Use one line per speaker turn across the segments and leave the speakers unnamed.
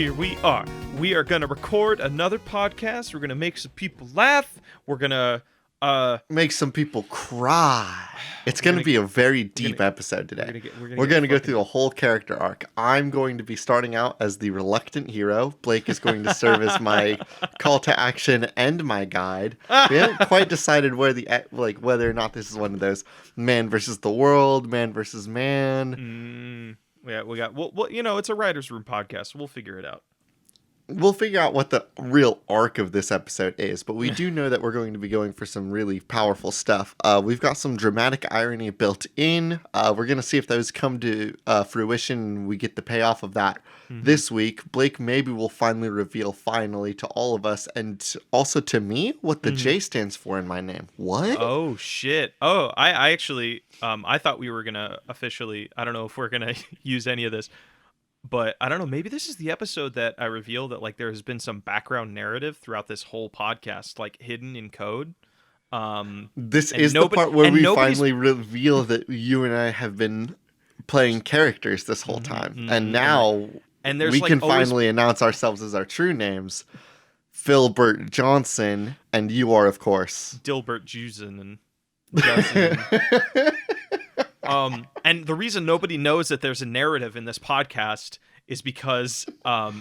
here we are. We are going to record another podcast. We're going to make some people laugh. We're going to
make some people cry. It's going to be a very deep episode today. We're going to go through a whole character arc. I'm going to be starting out as the reluctant hero. Blake is going to serve as my call to action and my guide. We haven't quite decided whether or not this is one of those man versus the world, man versus man.
Yeah, we got well, it's a writer's room podcast. We'll figure it out.
We'll figure out what the real arc of this episode is, but we do know that we're going to be going for some really powerful stuff. We've got some dramatic irony built in. We're going to see if those come to fruition and we get the payoff of that this week. Blake maybe will finally reveal to all of us and also to me what the J stands for in my name. What?
Oh, shit. Oh, I actually, I thought we were going to officially, I don't know if we're going to use any of this. But I don't know, maybe this is the episode that I reveal that like there has been some background narrative throughout this whole podcast, like hidden in code.
This is the part where we finally reveal that you and I have been playing characters this whole time. And now we can finally announce ourselves as our true names. Philbert Johnson, and you are, of course,
Dilbert Jusen and Justin. And the reason nobody knows that there's a narrative in this podcast is because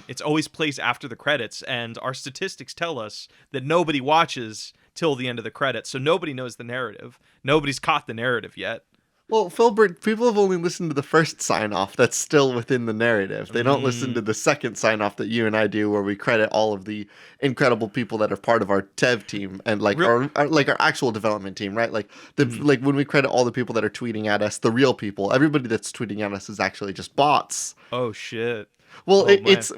it's always plays after the credits, and our statistics tell us that nobody watches till the end of the credits, so nobody knows the narrative. Nobody's caught the narrative yet.
Well, Philbert, people have only listened to the first sign-off that's still within the narrative. They don't listen to the second sign-off that you and I do, where we credit all of the incredible people that are part of our dev team and our actual development team, right? Like like when we credit all the people that are tweeting at us, the real people, everybody that's tweeting at us is actually just bots.
Oh shit.
Well,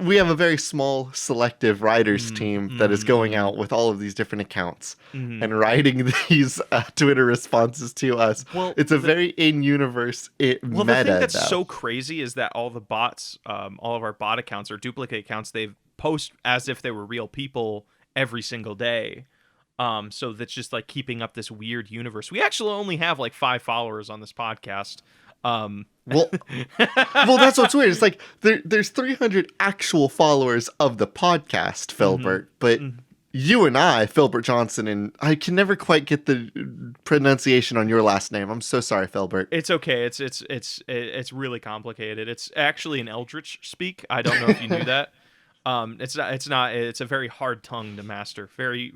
we have a very small selective writers team that is going out with all of these different accounts and writing these Twitter responses to us. Well, it's a very in-universe meta.
The thing that's so crazy is that all the bots, all of our bot accounts or duplicate accounts, they post as if they were real people every single day. So that's just like keeping up this weird universe. We actually only have like 5 followers on this podcast.
Well, that's what's weird. It's like there's 300 actual followers of the podcast, Philbert, but you and I, Philbert Johnson, and I can never quite get the pronunciation on your last name. I'm so sorry, Philbert.
It's okay. It's really complicated. It's actually an Eldritch speak. I don't know if you knew that. It's not. It's a very hard tongue to master. Very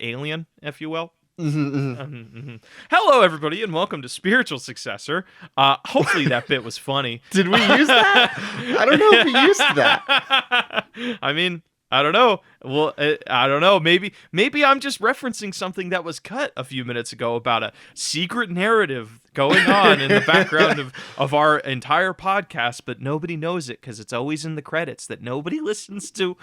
alien, if you will. Hello, everybody, and welcome to Spiritual Successor. Hopefully that bit was funny.
Did we use that? I don't know if we used that.
I mean, I don't know. Well, I don't know. Maybe I'm just referencing something that was cut a few minutes ago about a secret narrative going on in the background of our entire podcast, but nobody knows it because it's always in the credits that nobody listens to.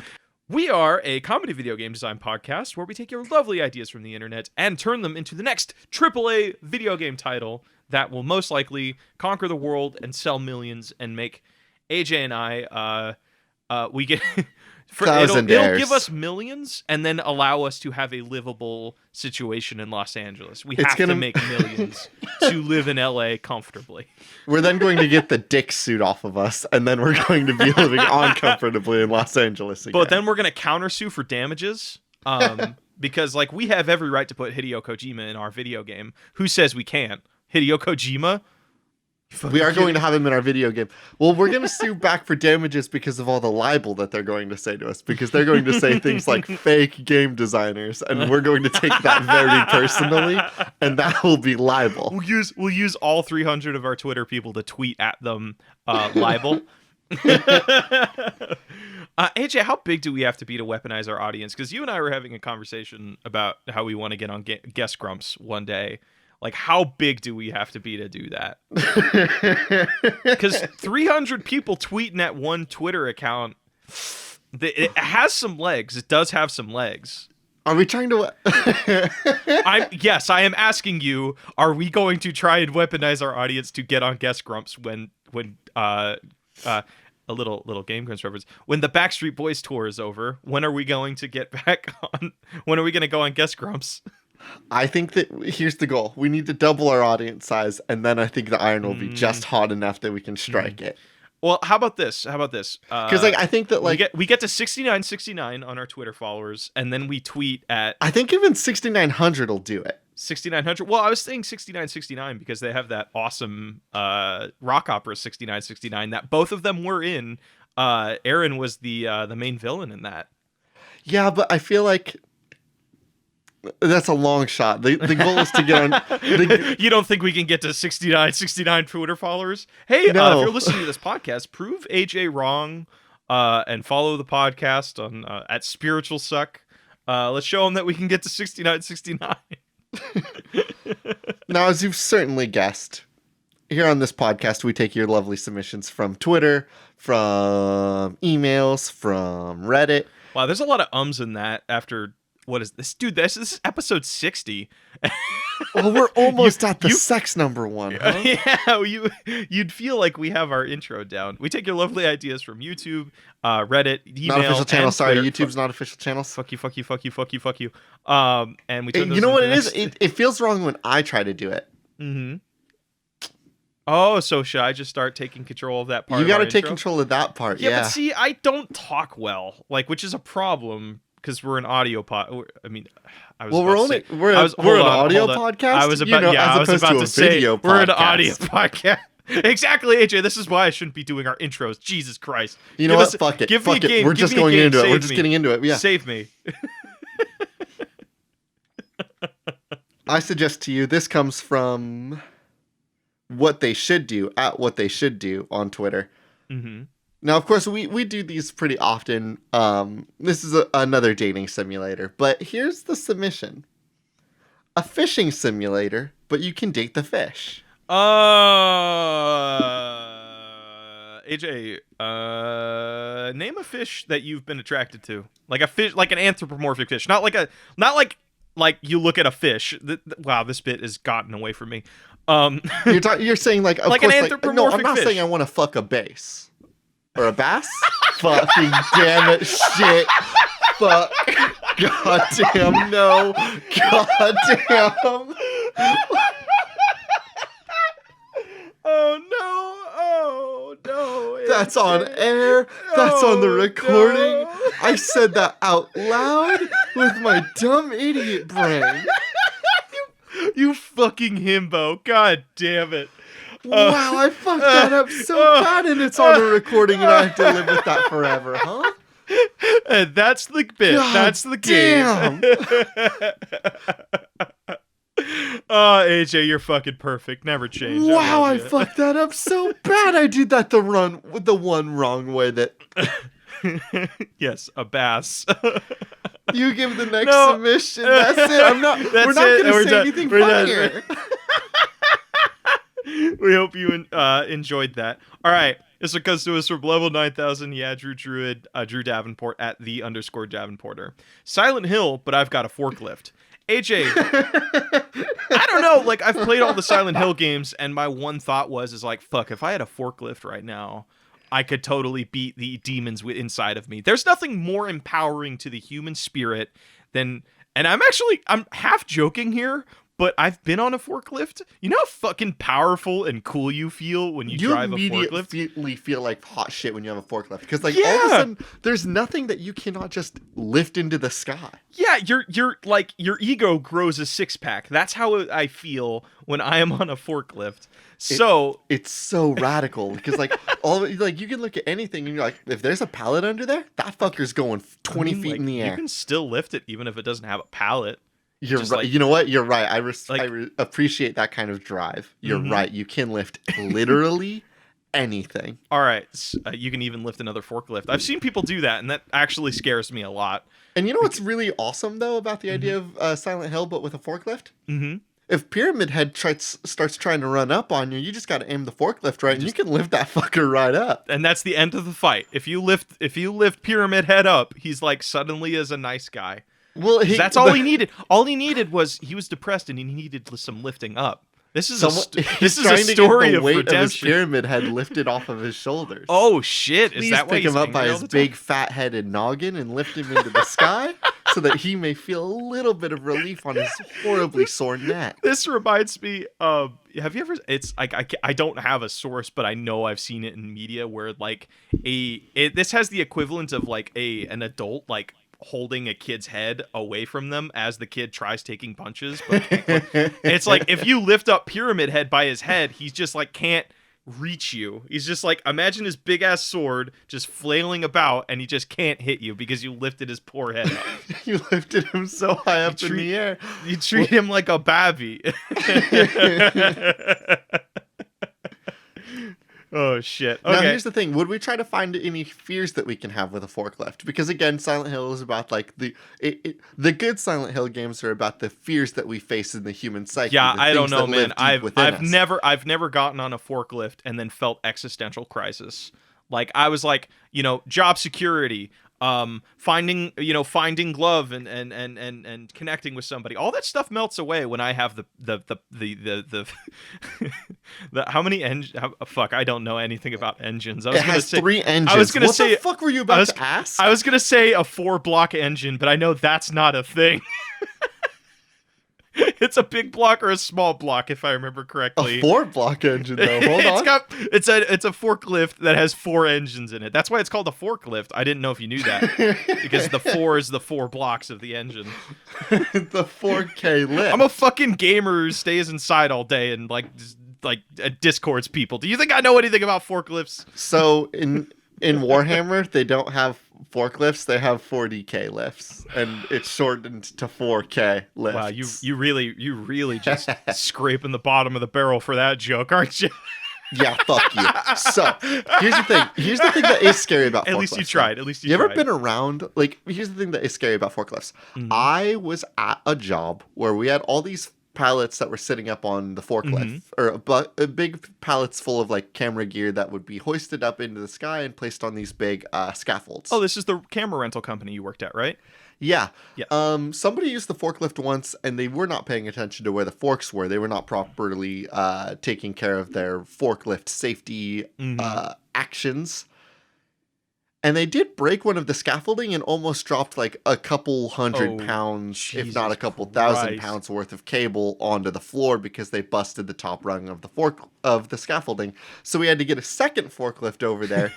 We are a comedy video game design podcast where we take your lovely ideas from the internet and turn them into the next AAA video game title that will most likely conquer the world and sell millions and make AJ and I, we get... it'll give us millions and then allow us to have a livable situation in Los Angeles. We have to make millions to live in LA comfortably.
We're then going to get the dick suit off of us, and then we're going to be living uncomfortably in Los Angeles again.
But then we're going to countersue for damages because like we have every right to put Hideo Kojima in our video game. Who says we can't? Hideo Kojima?
We are going to have him in our video game. Well, we're going to sue back for damages because of all the libel that they're going to say to us, because they're going to say things like fake game designers, and we're going to take that very personally, and that will be libel.
We'll use all 300 of our Twitter people to tweet at them libel. AJ, how big do we have to be to weaponize our audience? Because you and I were having a conversation about how we want to get on Guest Grumps one day. Like, how big do we have to be to do that? Because 300 people tweeting at one Twitter account, it has some legs. It does have some legs.
Are we trying to...
Yes, I am asking you, are we going to try and weaponize our audience to get on Guest Grumps when a little Game Grumps reference, when the Backstreet Boys tour is over? When are we going to get back on? When are we going to go on Guest Grumps?
I think that here's the goal. We need to double our audience size, and then I think the iron will be just hot enough that we can strike it.
Well, how about this?
Because like I think that like
we get to 6969 on our Twitter followers, and then we tweet at
I think even 6900 will do it.
6900. Well, I was saying 6969 because they have that awesome rock opera 6969 that both of them were in. Aaron was the main villain in that.
Yeah, but I feel like that's a long shot. The goal is to get on.
You don't think we can get to 69 Twitter followers? Hey,
No.
if you're listening to this podcast, prove AJ wrong, and follow the podcast on at Spiritual Suck. Let's show them that we can get to 69.
Now, as you've certainly guessed, here on this podcast, we take your lovely submissions from Twitter, from emails, from Reddit.
Wow, there's a lot of ums in that after. What is this, dude? This is episode 60.
Well, we're almost at the sex number one. Huh?
Yeah, you'd feel like we have our intro down. We take your lovely ideas from YouTube, Reddit, email,
not official channel. Sorry,
Twitter.
YouTube's not official channels.
Fuck you. And we turn those
you know what
into
it is? It feels wrong when I try to do it.
Mm-hmm. Oh, so should I just start taking control of that part?
You got to
to
take control of that part. Yeah,
but see, I don't talk well, which is a problem. Because we're an audio pod. I mean, I was.
Well, we're an audio podcast.
I was about.
as opposed to a video podcast.
We're an audio podcast. Exactly, AJ. This is why I shouldn't be doing our intros. Jesus Christ.
You know what? Fuck it.
Give me a game.
We're just going into it. We're just getting into it. Yeah.
Save me.
I suggest to you. This comes from What They Should Do at What They Should Do on Twitter.
Mm-hmm.
Now, of course, we do these pretty often. This is another dating simulator, but here's the submission. A fishing simulator, but you can date the fish.
AJ, name a fish that you've been attracted to. Like a fish, like an anthropomorphic fish. Not like you look at a fish. Wow, this bit has gotten away from me.
You're saying like, of
like
course,
an anthropomorphic
no, I'm not
fish.
saying I want to fuck a bass. Or a bass? Fucking damn it, shit. Fuck. God damn, no. God damn.
Oh no.
That's on air. That's on the recording.
No.
I said that out loud with my dumb idiot brain.
You fucking himbo. God damn it.
Wow, I fucked that up so bad, and it's on a recording, and I have to live with that forever, huh?
And that's the bit.
God
that's the
damn.
game. Oh, AJ, you're fucking perfect. Never change.
Wow, I fucked that up so bad. I did that the one wrong way that.
Yes, a bass.
You give the next submission. That's it. We're not going to say anything funnier.
We hope you enjoyed that. All right. This one comes to us from level 9000. Yeah, Drew Davenport at _Davenporter. Silent Hill, but I've got a forklift. AJ, I don't know. Like, I've played all the Silent Hill games, and my one thought is like, fuck, if I had a forklift right now, I could totally beat the demons inside of me. There's nothing more empowering to the human spirit than, and I'm half joking here, but I've been on a forklift. You know how fucking powerful and cool you feel when you drive a forklift?
You immediately feel like hot shit when you have a forklift. Because all of a sudden, there's nothing that you cannot just lift into the sky.
Yeah, your ego grows a 6-pack. That's how I feel when I am on a forklift. So
it's so radical because you can look at anything and you're like, if there's a pallet under there, that fucker's going 20 feet in the air.
You can still lift it even if it doesn't have a pallet.
You're right. You know what? You're right. I appreciate that kind of drive. You're right. You can lift literally anything.
All right. You can even lift another forklift. I've seen people do that, and that actually scares me a lot.
And you know what's really awesome, though, about the idea of Silent Hill, but with a forklift?
Mm-hmm.
If Pyramid Head starts trying to run up on you, you just got to aim the forklift right, and you can lift that fucker right up.
And that's the end of the fight. If you lift Pyramid Head up, he's like suddenly is a nice guy.
Well,
that's all he needed. All he needed was he was depressed and he needed some lifting up. This is a story of redemption.
Of his Pyramid Head lifted off of his shoulders.
Oh shit!
Please
is that why
pick him up by his big fat-headed noggin and lift him into the sky? so that he may feel a little bit of relief on his horribly sore neck.
This reminds me of, have you ever, it's like, I don't have a source, but I know I've seen it in media where like this has the equivalent of like an adult like holding a kid's head away from them as the kid tries taking punches, but it's like if you lift up Pyramid Head by his head, he's just like can't reach you. He's just like, imagine his big ass sword just flailing about and he just can't hit you because you lifted his poor head up.
You lifted him so high up in the air.
You treat him like a babby. Oh shit. Okay.
Now here's the thing: would we try to find any fears that we can have with a forklift? Because again, Silent Hill is about like the good Silent Hill games are about the fears that we face in the human psyche.
Yeah, I don't know, man. I've
never
never gotten on a forklift and then felt existential crisis. Like I was like, job security, finding glove and connecting with somebody. All that stuff melts away when I have the how many fuck, I don't know anything about engines.
It has 3 engines. I was gonna say, what the fuck were you about to ask?
I was gonna say a 4-block engine, but I know that's not a thing. It's a big block or a small block, if I remember correctly.
A 4-block engine, though. Hold on.
It's a forklift that has 4 engines in it. That's why it's called a forklift. I didn't know if you knew that. Because the 4 is the 4 blocks of the engine.
The 4K lift.
I'm a fucking gamer who stays inside all day and like discords people. Do you think I know anything about forklifts?
So in Warhammer, they don't have forklifts, they have 40K lifts, and it's shortened to 4K lifts.
Wow, you really just scraping the bottom of the barrel for that joke, aren't you?
Yeah, fuck you. So here's the thing that is scary about forklifts.
At least you tried.
You ever been around, like, here's the thing that is scary about forklifts.
Mm-hmm.
I was at a job where we had all these pallets that were sitting up on the forklift, or big pallets full of like camera gear that would be hoisted up into the sky and placed on these big scaffolds.
Oh, this is the camera rental company you worked at, right?
Yeah.
Yeah.
Somebody used the forklift once and they were not paying attention to where the forks were. They were not properly taking care of their forklift safety actions. And they did break one of the scaffolding and almost dropped like a couple hundred pounds, if not a couple thousand pounds worth of cable onto the floor because they busted the top rung of the scaffolding. So we had to get a second forklift over there.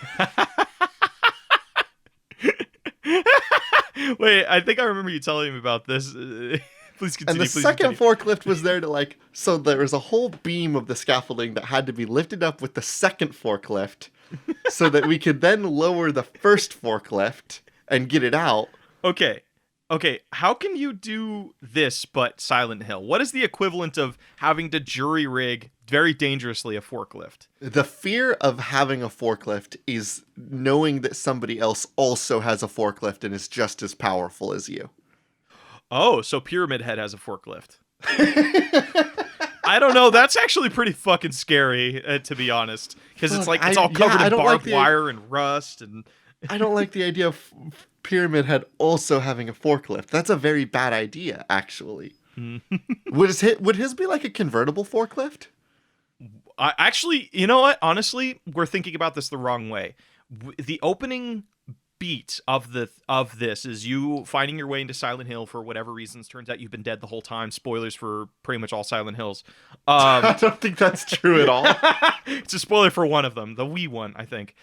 Wait, I think I remember you telling me about this. Please continue.
And the second forklift was there to so there was a whole beam of the scaffolding that had to be lifted up with the second forklift so that we could then lower the first forklift and get it out.
Okay. How can you do this but Silent Hill? What is the equivalent of having to jury rig very dangerously a forklift?
The fear of having a forklift is knowing that somebody else also has a forklift and is just as powerful as you.
Oh, so Pyramid Head has a forklift. I don't know. That's actually pretty fucking scary, to be honest, because it's like it's all covered in barbed wire and rust, and
I don't like the idea of Pyramid Head also having a forklift. That's a very bad idea, actually. Would his be like a convertible forklift?
Actually, you know what? Honestly, we're thinking about this the wrong way. The opening beat of this is you finding your way into Silent Hill for whatever reasons. Turns out you've been dead the whole time. Spoilers for pretty much all Silent Hills.
I don't think that's true at all.
It's a spoiler for one of them, the Wii one, I think.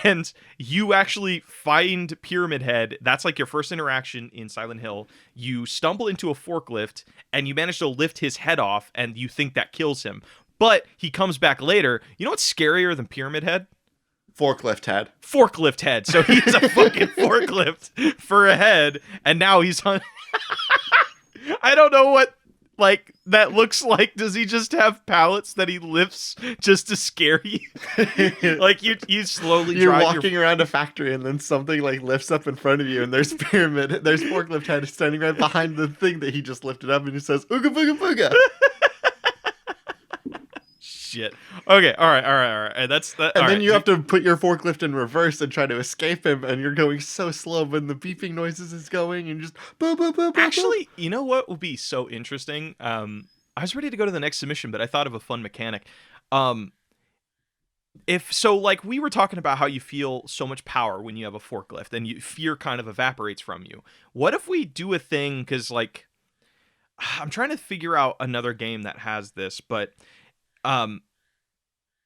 And you actually find Pyramid Head. That's like your first interaction in Silent Hill. You stumble into a forklift and you manage to lift his head off, and you think that kills him. But he comes back later. You know what's scarier than Pyramid Head?
Forklift head.
Forklift head. So he's a fucking forklift for a head, and now he's on. I don't know what that looks like. Does he just have pallets that he lifts just to scare you? Like you slowly.
You're walking around a factory, and then something lifts up in front of you, and there's forklift head standing right behind the thing that he just lifted up, and he says "Ooga booga booga."
Shit. Okay. All right. And that's that.
And then you have to put your forklift in reverse and try to escape him, and you're going so slow, but the beeping noises is going, and just boop, boop, boop, boop.
Actually, you know what would be so interesting? I was ready to go to the next submission, but I thought of a fun mechanic. if so, like we were talking about how you feel so much power when you have a forklift and fear kind of evaporates from you. What if we do a thing? Because like I'm trying to figure out another game that has this, but um,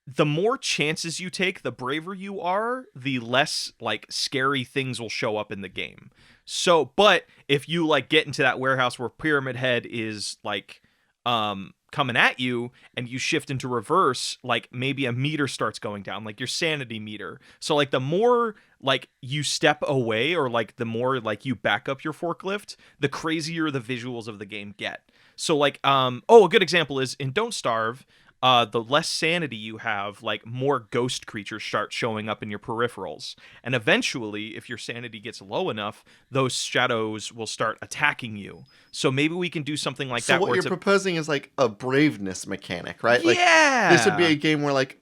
the more chances you take, the braver you are, the less like scary things will show up in the game. So, but if you like get into that warehouse where Pyramid Head is like coming at you and you shift into reverse, like maybe a meter starts going down, like your sanity meter. So like the more like you step away or like the more like you back up your forklift, the crazier the visuals of the game get. So like a good example is in Don't Starve, the less sanity you have, like more ghost creatures start showing up in your peripherals. And eventually, if your sanity gets low enough, those shadows will start attacking you. So maybe we can do something like
So
that.
what you're proposing is like a braveness mechanic, right?
Yeah.
Like this would be a game where like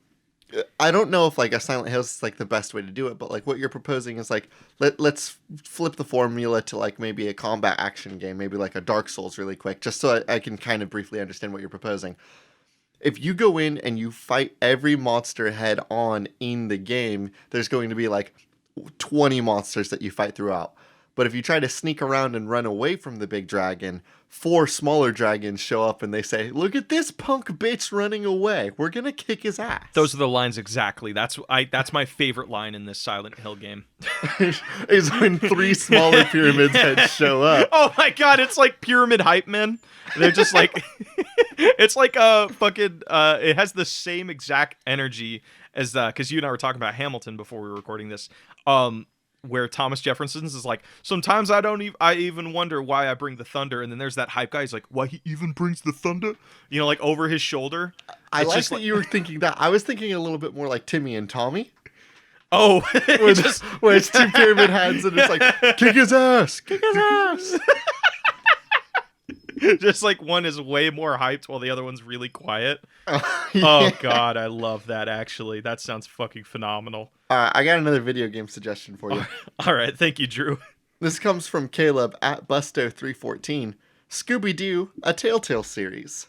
I don't know if like a Silent Hills is like the best way to do it, but like what you're proposing is like let's flip the formula to like maybe a combat action game, maybe like a Dark Souls really quick, just so I can kind of briefly understand what you're proposing. If you go in and you fight every monster head on in the game, there's going to be like 20 monsters that you fight throughout. But if you try to sneak around and run away from the big dragon, 4 smaller dragons show up and they say, "Look at this punk bitch running away. We're going to kick his ass."
Those are the lines exactly. That's my favorite line in this Silent Hill game.
Is when 3 smaller pyramids heads show up.
Oh my god, it's like Pyramid Hype Men. They're just like it's like fucking it has the same exact energy as cuz you and I were talking about Hamilton before we were recording this. Where Thomas Jefferson's is like, sometimes I even wonder why I bring the thunder, and then there's that hype guy. He's like, why he even brings the thunder? You know, like over his shoulder.
I like that you were thinking that. I was thinking a little bit more like Timmy and Tommy.
Oh,
where it's 2 pyramid heads and it's like, kick his ass, kick his ass.
Just like one is way more hyped while the other one's really quiet.
Yeah.
Oh god, I love that. Actually, that sounds fucking phenomenal.
I got another video game suggestion for you.
All right, thank you, Drew.
This comes from Caleb at Busto314. Scooby-Doo, a Telltale series.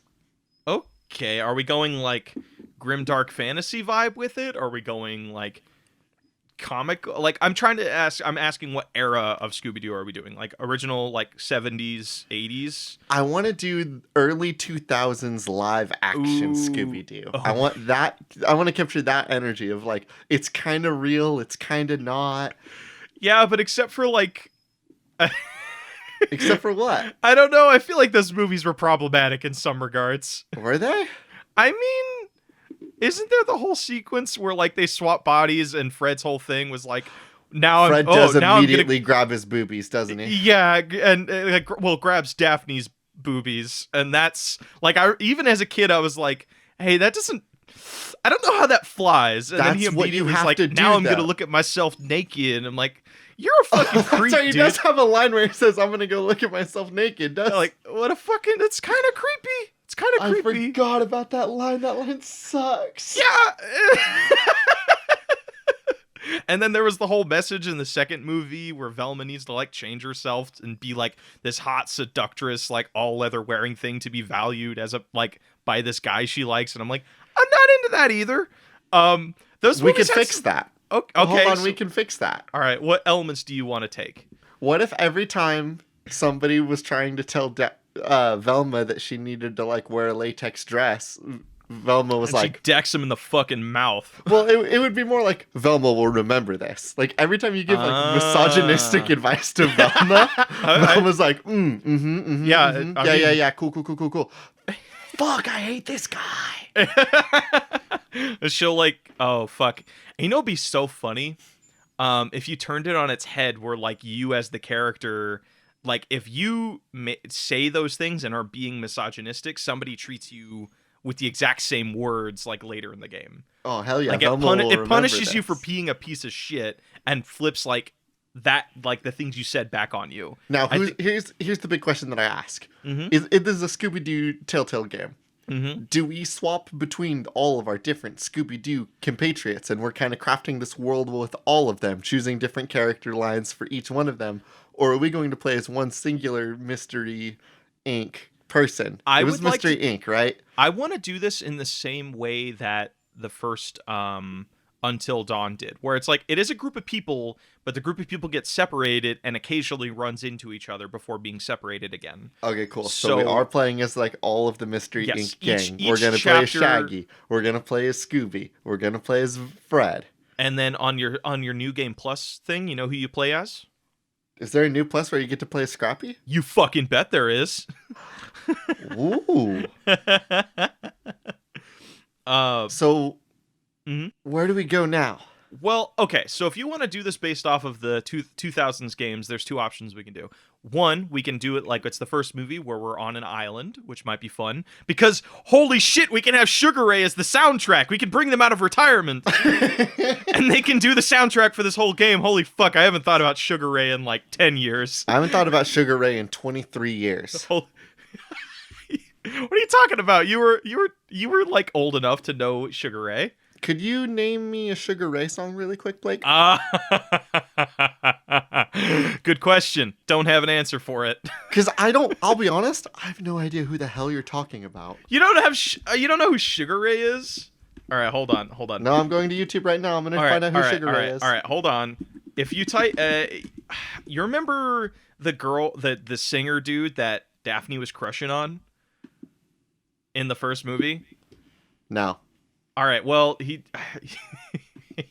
Okay, are we going like grimdark fantasy vibe with it? Or are we going like comic? Like I'm asking what era of Scooby-Doo are we doing? Like original like 70s, 80s?
I want to do early 2000s live action Scooby-Doo.
Oh.
I want to capture that energy of like it's kind of real, it's kind of not.
Yeah, but except for like
except for what?
I don't know. I feel like those movies were problematic in some regards.
Were they?
I mean, isn't there the whole sequence where like they swap bodies and Fred's whole thing was like,
Fred does immediately grab his boobies, doesn't he?
Yeah, and grabs Daphne's boobies, and that's like even as a kid I was like, hey, that doesn't. I don't know how that flies. And
that's
then he immediately was like,
to do,
now I'm
though.
gonna look at myself naked, and I'm like, you're a fucking creep,
sorry, he
dude.
does have a line where he says, "I'm gonna go look at myself naked." Does
like what a fucking? It's kind of creepy. It's kind of creepy.
I forgot about that line. That line sucks.
Yeah. And then there was the whole message in the second movie where Velma needs to like change herself and be like this hot seductress, like all leather wearing thing to be valued as a like by this guy she likes. And I'm like, I'm not into that either. Those
we could fix that.
Okay,
hold on, we can fix that.
All right, what elements do you want to take?
What if every time somebody was trying to tell Velma that she needed to like wear a latex dress, Velma was like,
she decks him in the fucking mouth.
Well, it would be more like Velma will remember this. Like every time you give like misogynistic advice to Velma, Velma's like, yeah, cool. Fuck, I hate this guy.
She'll like, oh fuck. You know, it'd be so funny, if you turned it on its head, where like you as the character, like if you say those things and are being misogynistic, somebody treats you with the exact same words like later in the game.
Oh hell yeah!
Like it punishes you for being a piece of shit and flips like that, like the things you said back on you.
Now here's the big question that I ask: Is this a Scooby-Doo Telltale game? Do we swap between all of our different Scooby-Doo compatriots, and we're kind of crafting this world with all of them, choosing different character lines for each one of them, or are we going to play as one singular Mystery Inc. person? It was Mystery Inc., right?
I want to do this in the same way that the first Until Dawn did, where it's like it is a group of people, but the group of people gets separated and occasionally runs into each other before being separated again.
Okay, cool. So we are playing as like all of the Mystery
Yes,
Inc. gang.
each
We're gonna
chapter,
play as Shaggy. We're gonna play as Scooby. We're gonna play as Fred.
And then on your New Game Plus thing, you know who you play as?
Is there a new plus where you get to play as Scrappy?
You fucking bet there is.
Ooh. So, where do we go now?
Well, okay, so if you want to do this based off of the 2000s games, there's two options we can do. One, we can do it like it's the first movie where we're on an island, which might be fun, because holy shit, we can have Sugar Ray as the soundtrack. We can bring them out of retirement, and they can do the soundtrack for this whole game. Holy fuck, I haven't thought about Sugar Ray in like 10 years.
I haven't thought about Sugar Ray in 23 years.
What are you talking about? You were like old enough to know Sugar Ray.
Could you name me a Sugar Ray song really quick, Blake?
Good question. Don't have an answer for it.
Because I'll be honest, I have no idea who the hell you're talking about.
You don't know who Sugar Ray is? All right, hold on.
No, I'm going to YouTube right now. I'm going to find out who Sugar Ray is.
All right, hold on. If you type, you remember the girl, the singer dude that Daphne was crushing on in the first movie?
No.
All right, well, he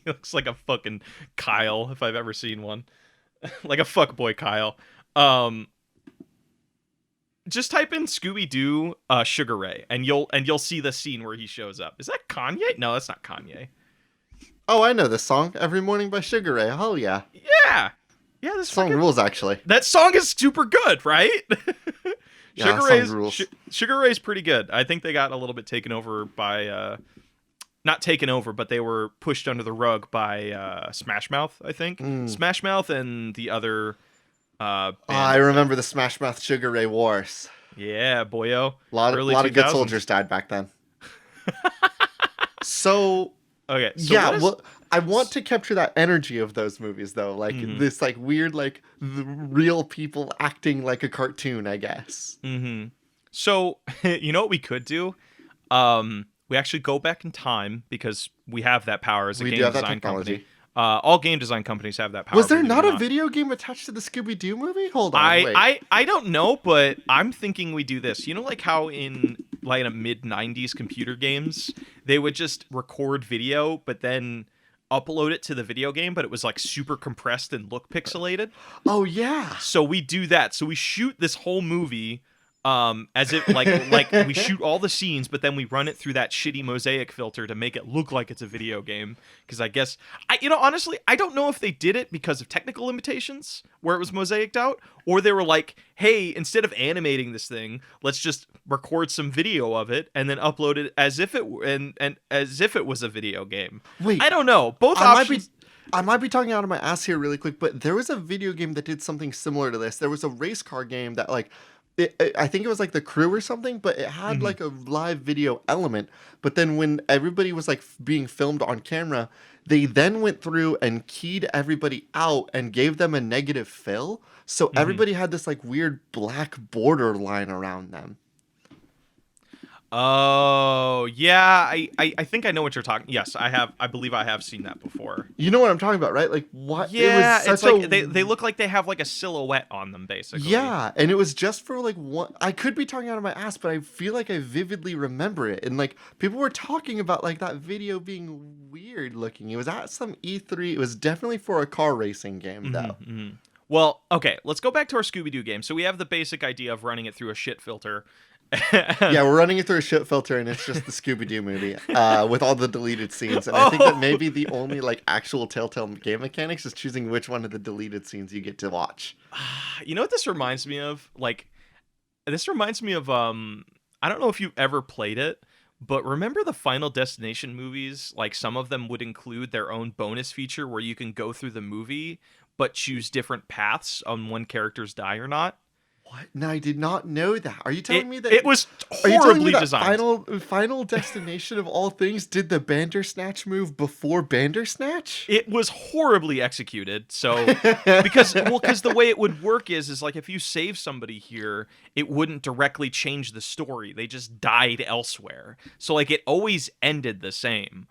looks like a fucking Kyle if I've ever seen one. Like a fuckboy Kyle. Just type in Scooby-Doo Sugar Ray and you'll see the scene where he shows up. Is that Kanye? No, that's not Kanye.
Oh, I know this song. Every Morning by Sugar Ray. Oh, yeah.
Yeah. Yeah, this
song rules, actually.
That song is super good, right?
Yeah,
Sugar Ray's pretty good. I think they got a little bit taken over by not taken over, but they were pushed under the rug by Smash Mouth, I think. Smash Mouth and the other
I remember the Smash Mouth Sugar Ray Wars.
Yeah, boyo.
A lot of good soldiers died back then. So
okay, so
yeah, well, I want to capture that energy of those movies, though. Like this, like weird, like the real people acting like a cartoon, I guess.
So you know what we could do? We actually go back in time because we have that power as a game design company. All game design companies have that power.
Was there not a video game attached to the Scooby-Doo movie? Hold on, wait.
I don't know, but I'm thinking we do this. You know, like how in like a mid-90s computer games, they would just record video, but then upload it to the video game, but it was like super compressed and look pixelated.
Oh yeah.
So we do that. So we shoot this whole movie as if like we shoot all the scenes, but then we run it through that shitty mosaic filter to make it look like it's a video game. Because I guess honestly, I don't know if they did it because of technical limitations where it was mosaiced out, or they were like, hey, instead of animating this thing, let's just record some video of it and then upload it as if it and as if it was a video game.
Wait,
I don't know. Both options.
I might be talking out of my ass here really quick, but there was a video game that did something similar to this. There was a race car game that I think it was like The Crew or something, but it had like a live video element. But then when everybody was like being filmed on camera, they then went through and keyed everybody out and gave them a negative fill. So everybody had this like weird black border line around them.
Oh yeah, I think I know what you're talking. Yes, I believe I have seen that before.
You know what I'm talking about, right? Like what?
Yeah, it's like they look like they have like a silhouette on them, basically.
Yeah, and it was just for like one. I could be talking out of my ass, but I feel like I vividly remember it. And like people were talking about like that video being weird looking. It was at some E3. It was definitely for a car racing game though.
Well, okay, let's go back to our Scooby-Doo game. So we have the basic idea of running it through a shit filter.
Yeah, we're running it through a shit filter, and it's just the Scooby-Doo movie with all the deleted scenes. And I think that maybe the only like actual Telltale game mechanics is choosing which one of the deleted scenes you get to watch.
You know what this reminds me of? Like, this reminds me of I don't know if you've ever played it, but remember the Final Destination movies? Like some of them would include their own bonus feature where you can go through the movie but choose different paths on when characters die or not.
What? No, I did not know that. Are you telling me that
it was horribly designed?
Final Destination of all things did the Bandersnatch move before Bandersnatch?
It was horribly executed. So because the way it would work is like if you save somebody here, it wouldn't directly change the story. They just died elsewhere. So like it always ended the same.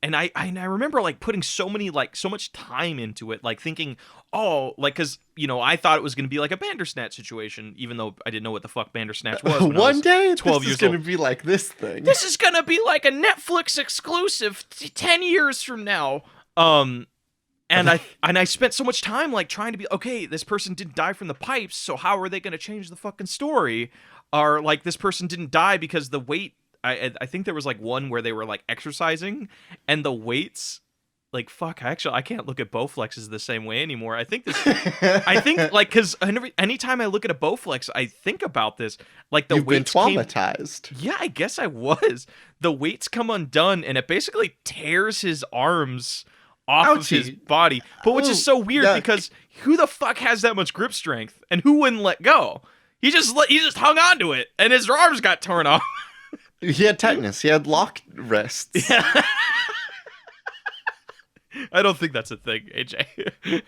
I remember like putting so much time into it, like thinking, oh, like, because I thought it was going to be like a Bandersnatch situation, even though I didn't know what the fuck Bandersnatch was when I was
One day
12
this is
years
going
old.
to be like this thing.
This is going to be like a Netflix exclusive 10 years from now. And I spent so much time like trying to be, okay, this person didn't die from the pipes, so how are they going to change the fucking story? Or like this person didn't die because the weight. I think there was like one where they were like exercising and the weights, like, fuck, I can't look at Bowflexes the same way anymore. I think like, because anytime I look at a Bowflex, I think about this, like the
You've been
weights
traumatized.
yeah, I guess I was. The weights come undone and it basically tears his arms off of his body, but which is so weird because who the fuck has that much grip strength and who wouldn't let go? He just hung on to it and his arms got torn off.
He had tetanus. He had locked wrists.
Yeah. I don't think that's a thing, AJ.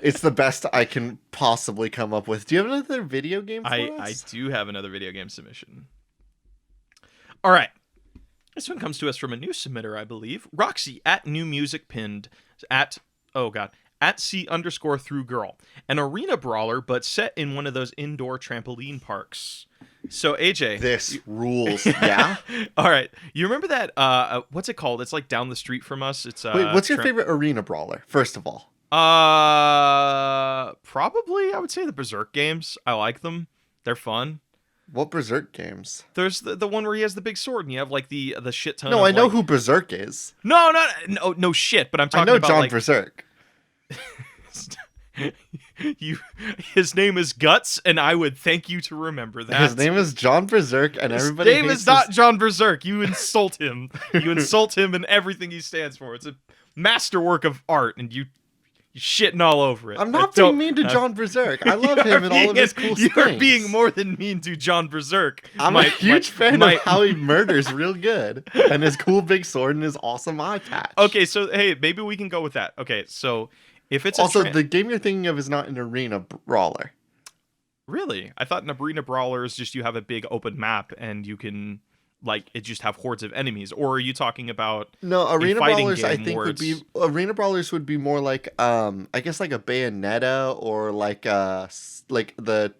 It's the best I can possibly come up with. Do you have another video game for us?
I do have another video game submission. All right. This one comes to us from a new submitter, I believe. Roxy at New Music pinned at C_through girl. An arena brawler, but set in one of those indoor trampoline parks. So AJ,
this rules. Yeah.
All right. You remember that? What's it called? It's like down the street from us. It's
wait. What's your favorite arena brawler? First of all.
Probably I would say the Berserk games. I like them. They're fun.
What Berserk games?
There's the one where he has the big sword and you have like the shit ton.
No, I know who Berserk is.
No shit. But I'm talking about
John
like,
Berserk.
His name is Guts, and I would thank you to remember that.
His name is John Berserk, and everybody.
His name is not John Berserk. You insult him. You insult him and everything he stands for. It's a masterwork of art, and you shitting all over it.
I'm not being mean to John Berserk. I love him and all of his cool things.
You're being more than mean to John Berserk.
I'm a huge fan of how he murders real good, and his cool big sword and his awesome eye patch.
Okay, so hey, maybe we can go with that. Okay, so. If it's
also, the game you're thinking of is not an arena brawler.
Really? I thought an arena brawler is just you have a big open map and you can, like, it just have hordes of enemies. Or are you talking about
arena brawlers? I think would be more like I guess like a Bayonetta or like the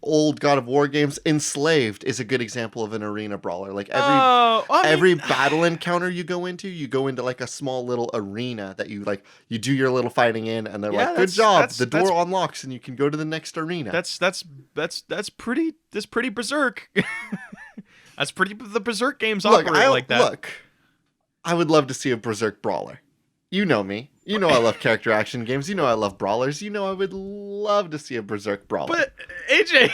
old God of War games. Enslaved is a good example of an arena brawler. Like every battle encounter you go into like a small little arena that you do your little fighting in, and they're like, good job, the door unlocks and you can go to the next arena.
That's pretty Berserk. That's pretty. The Berserk games operate like that.
Look, I would love to see a Berserk brawler. You know me. You know I love character action games. You know I love brawlers. You know I would love to see a Berserk brawler.
But AJ,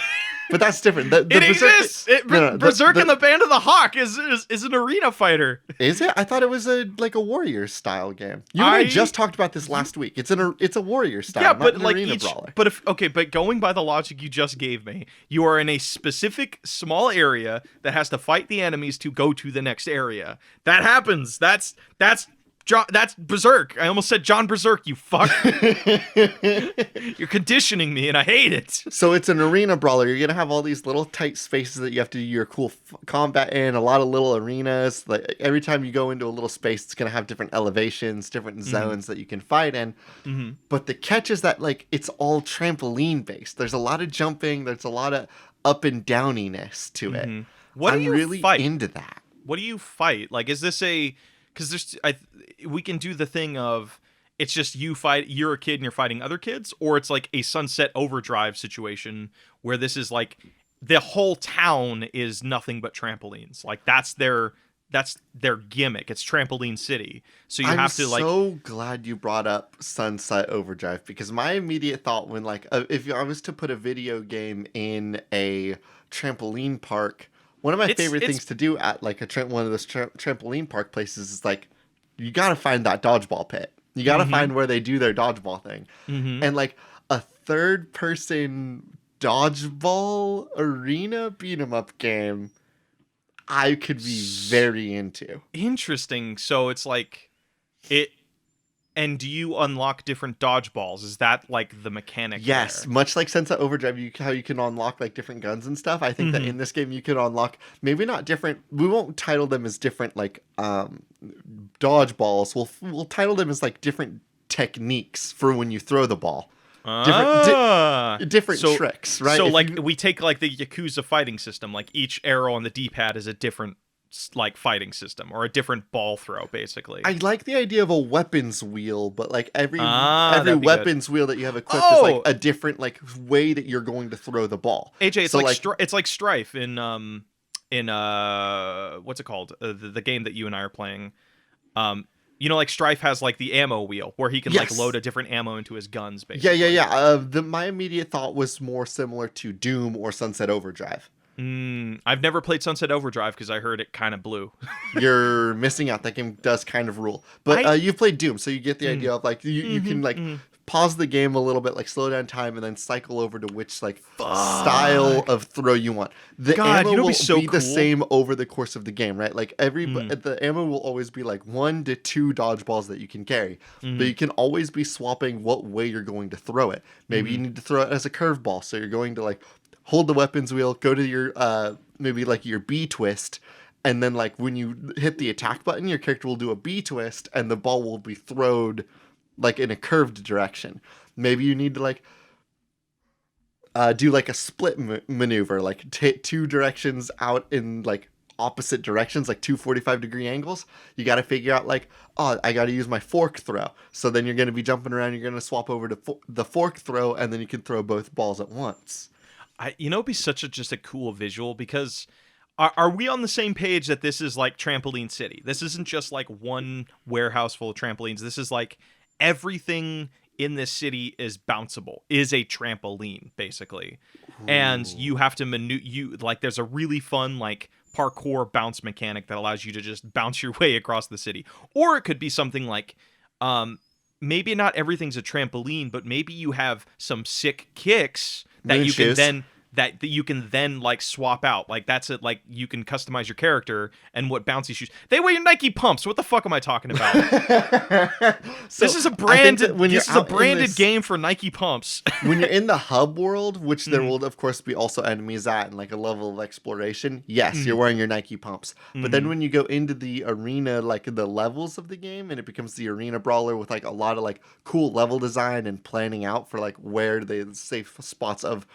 but that's different.
It exists. Berserk and the Band of the Hawk is an arena fighter.
Is it? I thought it was a warrior style game. You and I just talked about this last week. It's a warrior style. Yeah, but not an arena brawler.
But going by the logic you just gave me, you are in a specific small area that has to fight the enemies to go to the next area. That happens. That's Berserk. I almost said John Berserk, you fuck. You're conditioning me, and I hate it.
So it's an arena brawler. You're going to have all these little tight spaces that you have to do your cool combat in, a lot of little arenas. Like every time you go into a little space, it's going to have different elevations, different zones that you can fight in. Mm-hmm. But the catch is that it's all trampoline based. There's a lot of jumping. There's a lot of up and downiness to it.
I'm
really
fight?
Into that.
What do you fight? Like, is this because we can do the thing of it's just you're a kid and you're fighting other kids, or it's like a Sunset Overdrive situation where this is like the whole town is nothing but trampolines. Like that's their gimmick. It's Trampoline City. So you have to like.
I'm so glad you brought up Sunset Overdrive, because my immediate thought when if I was to put a video game in a trampoline park, one of my favorite things to do at like one of those trampoline park places is like, you got to find that dodgeball pit. You got to find where they do their dodgeball thing. And like a third person dodgeball arena beat 'em up game, I could be very into.
Interesting. So it's like And do you unlock different dodgeballs? Is that like the mechanic
Yes,
there?
much like Sunset Overdrive, how you can unlock like different guns and stuff. I think that in this game you can unlock maybe not different. We won't title them as different like dodgeballs. We'll title them as like different techniques for when you throw the ball. Different
So
tricks, right?
So like we take like the Yakuza fighting system, like each arrow on the D-pad is a different like fighting system or a different ball throw, basically.
I like the idea of a weapons wheel, but like every
that'd be
weapons wheel that you have equipped is like a different like way that you're going to throw the ball.
AJ, it's
So,
like it's like Strife in what's it called? The game that you and I are playing. You know, like Strife has like the ammo wheel where he can like load a different ammo into his guns, basically.
Yeah. My immediate thought was more similar to Doom or Sunset Overdrive.
I've never played Sunset Overdrive because I heard it kind of blew.
You're missing out. That game does kind of rule. But you've played Doom, so you get the idea of like you can like pause the game a little bit, like slow down time, and then cycle over to which like style of throw you want. The ammo will be the same over the course of the game, right? Like the ammo will always be like 1 to 2 dodgeballs that you can carry, but you can always be swapping what way you're going to throw it. Maybe you need to throw it as a curveball, so you're going to like hold the weapons wheel, go to your maybe like your B twist, and then like when you hit the attack button, your character will do a B twist, and the ball will be thrown like in a curved direction. Maybe you need to like do like a split maneuver, like take 2 directions out in like opposite directions, like 2 45-degree angles. You got to figure out like, oh, I got to use my fork throw. So then you're going to be jumping around. You're going to swap over to the fork throw, and then you can throw both balls at once.
It'd be just a cool visual because are we on the same page that this is like Trampoline City? This isn't just like one warehouse full of trampolines. This is like everything in this city is bounceable, is a trampoline, basically. Ooh. And you have to there's a really fun like parkour bounce mechanic that allows you to just bounce your way across the city. Or it could be something like maybe not everything's a trampoline, but maybe you have some sick kicks that you can then like swap out. Like that's it. Like you can customize your character and what bouncy shoes. They wear Nike pumps. What the fuck am I talking about? This is a branded game for Nike pumps.
When you're in the hub world, which there will of course be also enemies at and like a level of exploration, yes, you're wearing your Nike pumps. But then when you go into the arena, like the levels of the game, and it becomes the arena brawler with like a lot of like cool level design and planning out for like where the safe spots of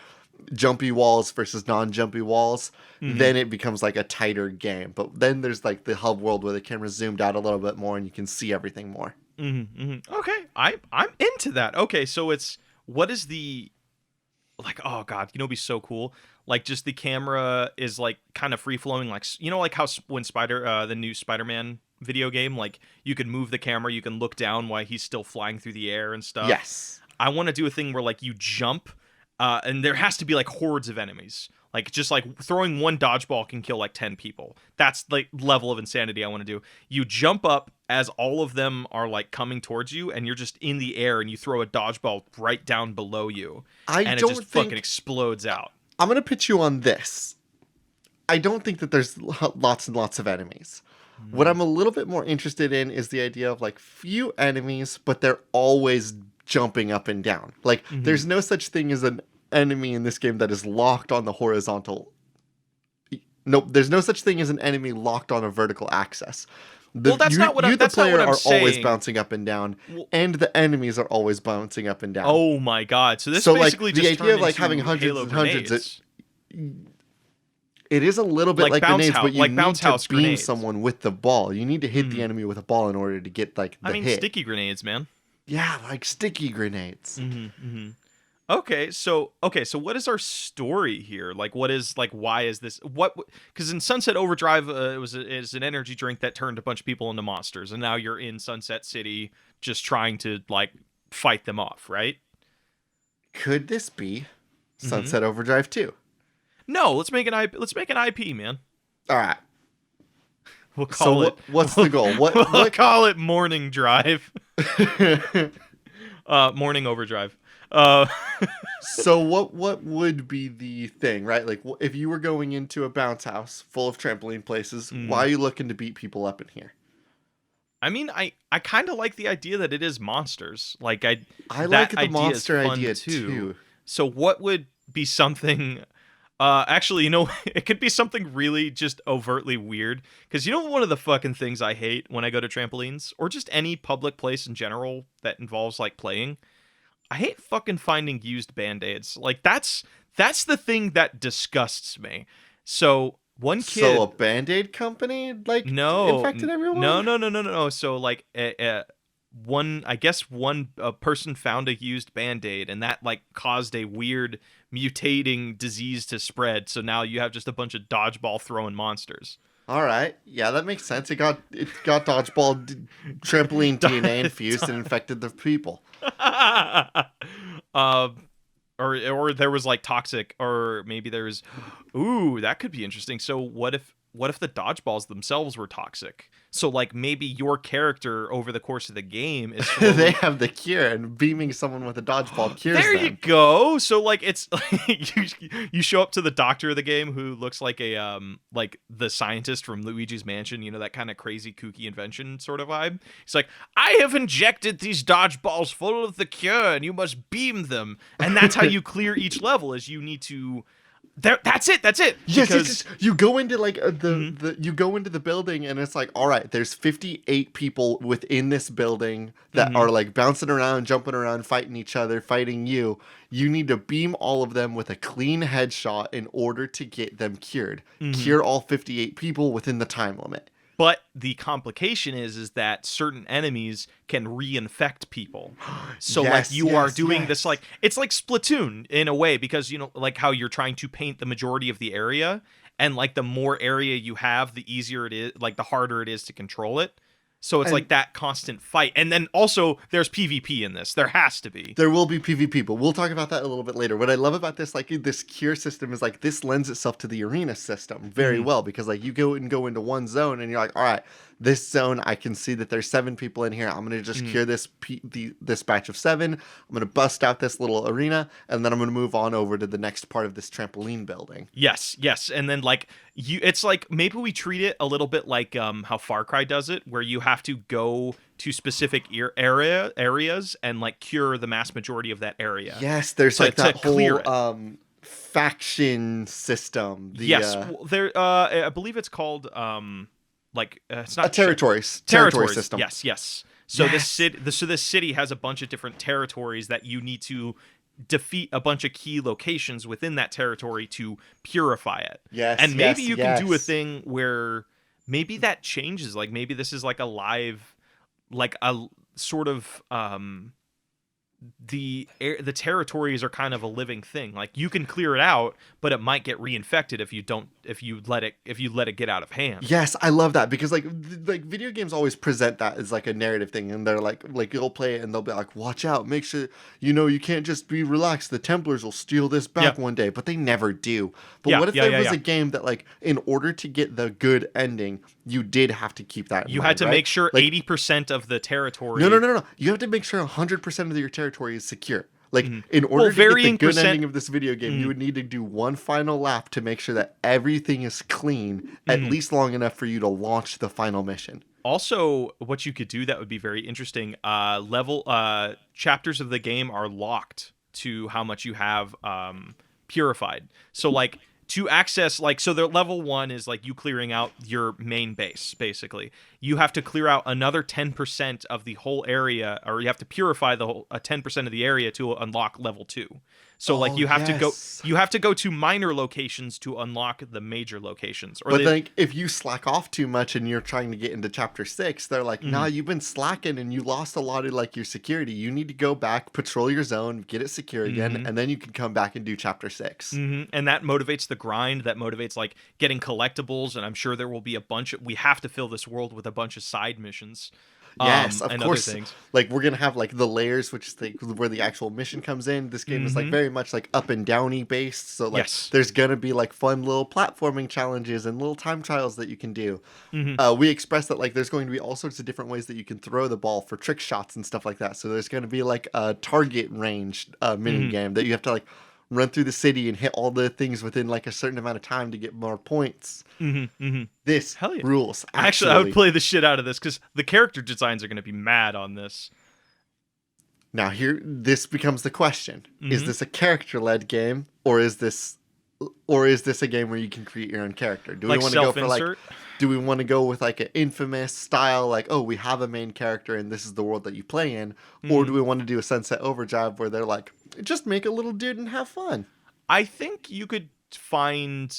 jumpy walls versus non-jumpy walls, then it becomes like a tighter game. But then there's like the hub world where the camera's zoomed out a little bit more and you can see everything more.
Okay, I'm into that. Okay, so what is the like? Oh god, it'd be so cool. Like just the camera is like kind of free flowing, like like how when the new Spider-Man video game, like you can move the camera, you can look down while he's still flying through the air and stuff.
Yes,
I want to do a thing where like you jump. And there has to be like hordes of enemies. Like just like throwing one dodgeball can kill like 10 people. That's like level of insanity I want to do. You jump up as all of them are like coming towards you, and you're just in the air, and you throw a dodgeball right down below you, and it just fucking explodes out.
I'm gonna pitch you on this. I don't think that there's lots and lots of enemies. What I'm a little bit more interested in is the idea of like few enemies, but they're always jumping up and down. Like there's no such thing as an enemy in this game that is locked on the horizontal. Nope, there's no such thing as an enemy locked on a vertical axis.
That's not what I'm saying.
The player are always bouncing up and down, and the enemies are always bouncing up and down.
Oh my god! So this basically
like,
just
the idea of like having hundreds and hundreds. It is a little bit like grenades, but you need to beam someone with the ball. You need to hit the enemy with a ball in order to get like the hit.
Sticky grenades, man.
Yeah, like sticky grenades.
Okay, so what is our story here? Like, why is this? Because in Sunset Overdrive, it's an energy drink that turned a bunch of people into monsters, and now you're in Sunset City just trying to like fight them off, right?
Could this be Sunset Overdrive 2?
No, let's make an IP, man.
All right.
We'll call it.
What's the goal?
We'll call it Morning Drive. Morning Overdrive.
So what would be the thing, right? Like if you were going into a bounce house full of trampoline places, why are you looking to beat people up in here?
I mean, I kind of like the idea that it is monsters. Like
I like
that
the
idea is
monster
fun
idea
too.
too.
So what would be something actually, it could be something really just overtly weird cuz one of the fucking things I hate when I go to trampolines or just any public place in general that involves like playing. I hate fucking finding used band-aids. Like that's the thing that disgusts me. So, one
So a
kid
Band-Aid company like
no,
infected
no,
everyone?
no, no, no, no, no. So like, one, I guess one person found a used band-aid, and that like caused a weird mutating disease to spread. So now you have just a bunch of dodgeball throwing monsters.
All right. Yeah, that makes sense. It got dodgeball trampoline DNA infused and infected the people.
um, or there was like toxic, or maybe there's, ooh, that could be interesting. So what if the dodgeballs themselves were toxic? So like maybe your character over the course of the game is
They
slowly.
have the cure, and beaming someone with a dodgeball cures
There you
them.
go. So like it's you show up to the doctor of the game who looks like a like the scientist from Luigi's Mansion, that kind of crazy kooky invention sort of vibe. He's like, "I have injected these dodgeballs full of the cure and you must beam them." And that's how you clear each level is you need to that's it. That's it.
Yes,
Because
you go into like
Mhm.
you go into the building and it's like, all right, there's 58 people within this building that are
Mhm.
like bouncing around, jumping around, fighting each other, fighting you. You need to beam all of them with a clean headshot in order to get them cured.
Mhm.
Cure all 58 people within the time limit.
But the complication is that certain enemies can reinfect people. So like
Yes,
you are
yes,
doing this,
yes.
like it's like Splatoon in a way, because like how you're trying to paint the majority of the area, and like the more area you have, the easier it is, like the harder it is to control it. So it's
And
like that constant fight. And then also there's PvP in this. There has to be.
there will be PvP, but we'll talk about that a little bit later. What I love about this, like this cure system, is like this lends itself to the arena system very
Mhm.
well because like you go into one zone and you're like, all right, this zone I can see that there's 7 people in here. I'm gonna just
Mhm.
cure this batch of 7. I'm gonna bust out this little arena, and then I'm gonna move on over to the next part of this trampoline building.
Yes, yes. And then like it's like maybe we treat it a little bit like how Far Cry does it, where you have to go to specific areas and like cure the mass majority of that area
Yes, there's
to
like that
clear
whole
it.
faction system. The
Yes, there I believe it's called like it's
a
not
territory
territories.
system.
Yes, yes. So
Yes.
this city has a bunch of different territories that you need to defeat a bunch of key locations within that territory to purify it.
Yes,
And maybe
yes,
you can do a
yes.
thing where maybe that changes. Like maybe this is like a live, like a sort of the territories are kind of a living thing. Like you can clear it out, but it might get reinfected if you let it get out of hand.
Yes, I love that because like video games always present that as like a narrative thing, and they're like you'll play it and they'll be like, watch out, make sure you can't just be relaxed. The Templars will steal this
Yeah.
back one day, but they never do. But
Yeah,
what if
yeah,
there
yeah,
was
yeah.
a game that like in order to get the good ending, you did have to keep that in
You
mind,
had to
right?
make sure
Like
80% of the
no, no,
territory.
no, no, no. You have to make sure 100% of your territory is secure. Like,
Mhm.
in
Well,
order to get the
varying
good
percent.
ending of this video game, you
Mhm,
would need to do one final lap to make sure that everything is clean, at
mhm.
least long enough for you to launch the final mission.
Also, what you could do that would be very interesting. Level chapters of the game are locked to how much you have purified. So like to access, like, so the level 1 is like you clearing out your main base. Basically, you have to clear out another 10% of the whole area, or you have to purify the whole 10% of the area to unlock level 2. So like
Oh, yes.
you have to go to minor locations to unlock the major locations, or
But
the.
like, if you slack off too much and you're trying to get into chapter 6, they're like, nah,
Mhm.
you've been slacking and you lost a lot of like your security. You need to go back, patrol your zone, get it secure again,
Mhm.
and then you can come back and do chapter 6.
And that motivates the grind. That motivates like getting collectibles, and I'm sure there will be a bunch of. We have to fill this world with a bunch of side missions,
Yes, of
and other
course.
things.
Like we're gonna have like the layers, which is where the actual mission comes in. This game is like
Hmm.
very much like up and downy based. So like
Yes.
there's gonna be like fun little platforming challenges and little time trials that you can do.
Hmm.
We express that like there's going to be all sorts of different ways that you can throw the ball for trick shots and stuff like that. So there's gonna be like a target range mini
Hmm.
game that you have to like run through the city and hit all the things within like a certain amount of time to get more points. This
Hell yeah.
rules.
Actually, I would play the shit out of this because the character designs are going to be mad on this.
Now this becomes the question. Is this a character-led game, or is this a game where you can create your own character? Do we want to go for like, do we want to go with like an Infamous style, like, oh, we have a main character and this is the world that you play in, or do we want to do a Sunset Overdrive where they're like, just make a little dude and have fun?
I think you could find,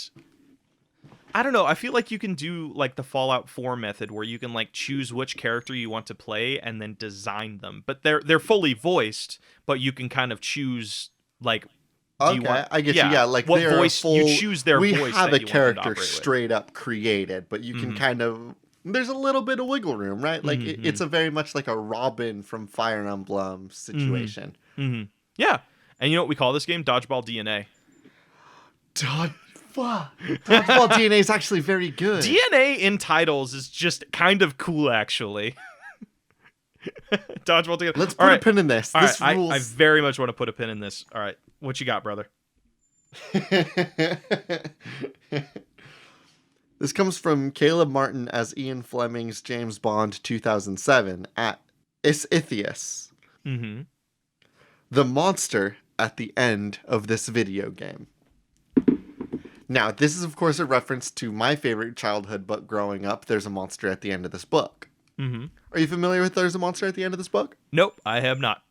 I don't know, I feel like you can do like the Fallout 4 method where you can like choose which character you want to play and then design them. But they're fully voiced, but you can kind of choose like,
I get you. Yeah, like
what voice you choose their voice.
We have a character straight up created, but you can kind of, there's a little bit of wiggle room, right? Like it's a very much like a Robin from Fire Emblem situation.
Yeah, and you know what we call this game? Dodgeball D.N.A.
Dodgeball D.N.A. is actually very good.
D.N.A. in titles is just kind of cool, actually. Dodgeball D.N.A.
Let's put a pin in this. This rules.
I very much want to put a pin in this. All right, what you got, brother?
This comes from Caleb Martin as Ian Fleming's James Bond 2007 at Isithius. The monster at the end of this video game. Now, this is, of course, a reference to my favorite childhood book growing up. There's a monster at the end of this book. Are you familiar with There's a Monster at the End of this book?
Nope, I have not.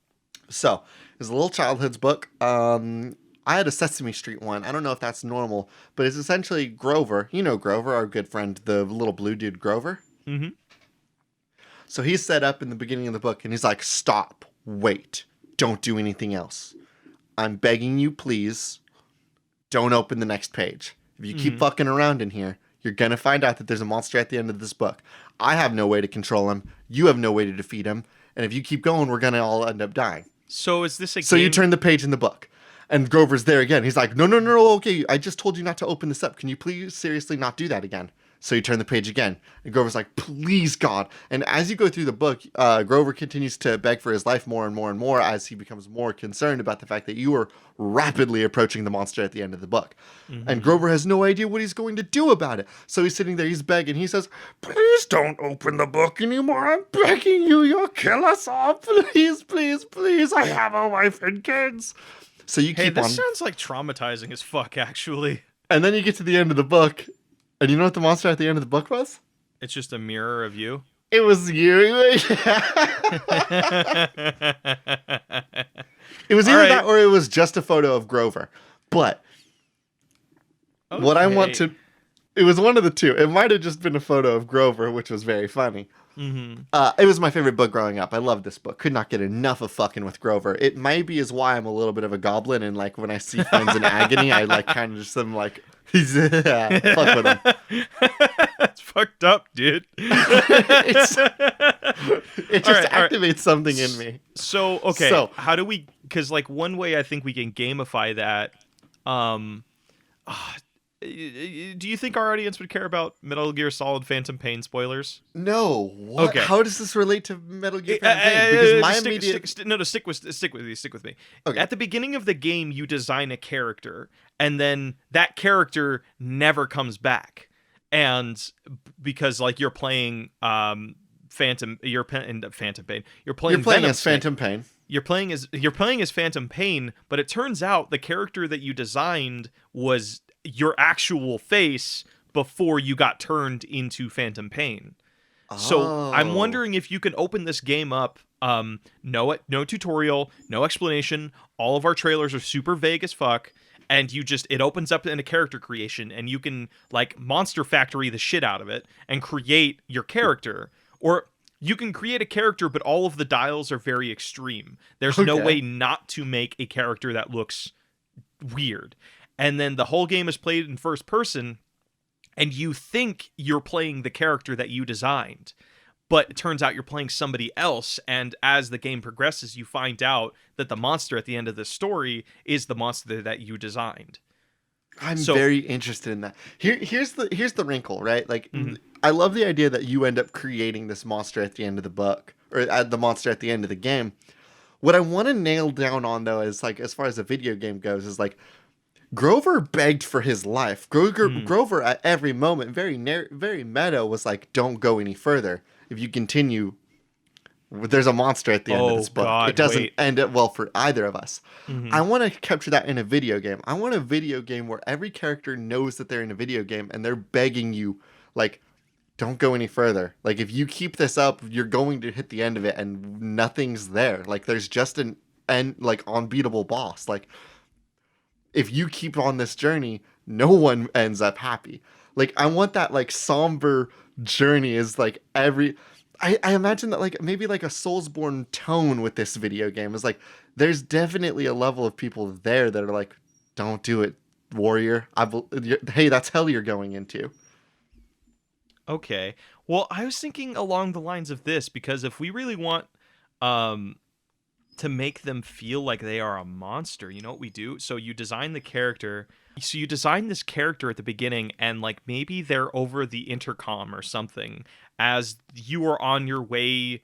So, it's a little childhood's book. I had a Sesame Street one. I don't know if that's normal, but it's essentially Grover. You know Grover, our good friend, the little blue dude Grover. So he's set up in the beginning of the book, and he's like, stop, wait, don't do anything else. I'm begging you, please, don't open the next page. If you keep fucking around in here, you're going to find out that there's a monster at the end of this book. I have no way to control him. You have no way to defeat him. And if you keep going, we're going to all end up dying.
So is this a
So
game?
you turn the page in the book. And Grover's there again. He's like, no, okay, I just told you not to open this up. Can you please seriously not do that again? So you turn the page again. And Grover's like, please, God. And as you go through the book, Grover continues to beg for his life more and more and more as he becomes more concerned about the fact that you are rapidly approaching the monster at the end of the book. And Grover has no idea what he's going to do about it. So he's sitting there, he's begging. He says, please don't open the book anymore. I'm begging you. You'll kill us all. Please, please, please. I have a wife and kids. So you keep on.
This sounds like traumatizing as fuck, actually.
And then you get to the end of the book. And you know what the monster at the end of the book was?
It's just a mirror of you.
It was you. It was either that or it was just a photo of Grover. But what I want to... It was one of the two. It might have just been a photo of Grover, which was very funny. It was my favorite book growing up. I loved this book. Could not get enough of fucking with Grover. It maybe is why I'm a little bit of a goblin, and like when I see friends in agony, I like kind of just am like, fuck with him.
That's fucked up, dude.
It just activates something in me.
So how do we? Because like one way I think we can gamify that. Do you think our audience would care about Metal Gear Solid Phantom Pain spoilers?
No. What?
Okay.
How does this relate to Metal Gear Phantom Pain? Because my immediate...
Stick with me.
Okay.
At the beginning of the game, you design a character, and then that character never comes back. And because like you're playing Phantom Pain. You're playing as
Phantom Pain.
You're playing as Phantom Pain, but it turns out the character that you designed was your actual face before you got turned into Phantom Pain. So I'm wondering if you can open this game up. No tutorial, no explanation. All of our trailers are super vague as fuck. And it opens up in a character creation, and you can like Monster Factory the shit out of it and create your character. Or you can create a character, but all of the dials are very extreme. There's no way not to make a character that looks weird. And then the whole game is played in first person, and you think you're playing the character that you designed. But it turns out you're playing somebody else, and as the game progresses, you find out that the monster at the end of the story is the monster that you designed.
I'm very interested in that. Here's the wrinkle, right? Like, I love the idea that you end up creating this monster at the end of the book, or the monster at the end of the game. What I want to nail down on though is like as far as a video game goes is like Grover begged for his life. Grover at every moment, very meta, was like, "Don't go any further. If you continue, there's a monster at the end of
Oh
this book. It
God,
doesn't
wait.
end it well for either of us."
Hmm.
I want to capture that in a video game. I want a video game where every character knows that they're in a video game and they're begging you, like, don't go any further. Like, if you keep this up, you're going to hit the end of it and nothing's there. Like, there's just an end, like, unbeatable boss. Like, if you keep on this journey, no one ends up happy. Like, I want that, like, somber journey is, like, I imagine that, like, maybe, like, a Soulsborne tone with this video game is, like, there's definitely a level of people there that are like, don't do it, warrior. Hey, that's hell you're going into.
Okay. Well, I was thinking along the lines of this because if we really want um to make them feel like they are a monster, you know what we do? So you design the character. So you design this character at the beginning and like maybe they're over the intercom or something as you are on your way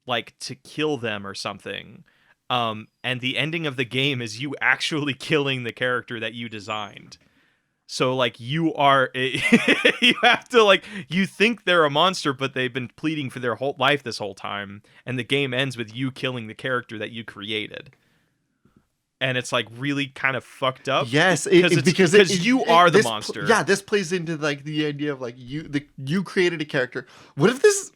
like to kill them or something. And the ending of the game is you actually killing the character that you designed. So like you are you have to like you think they're a monster but they've been pleading for their whole life this whole time and the game ends with you killing the character that you created. And it's like really kind of fucked up
Yes,
because you are the
this
monster.
Yeah, this plays into like the idea of like you created a character. What if this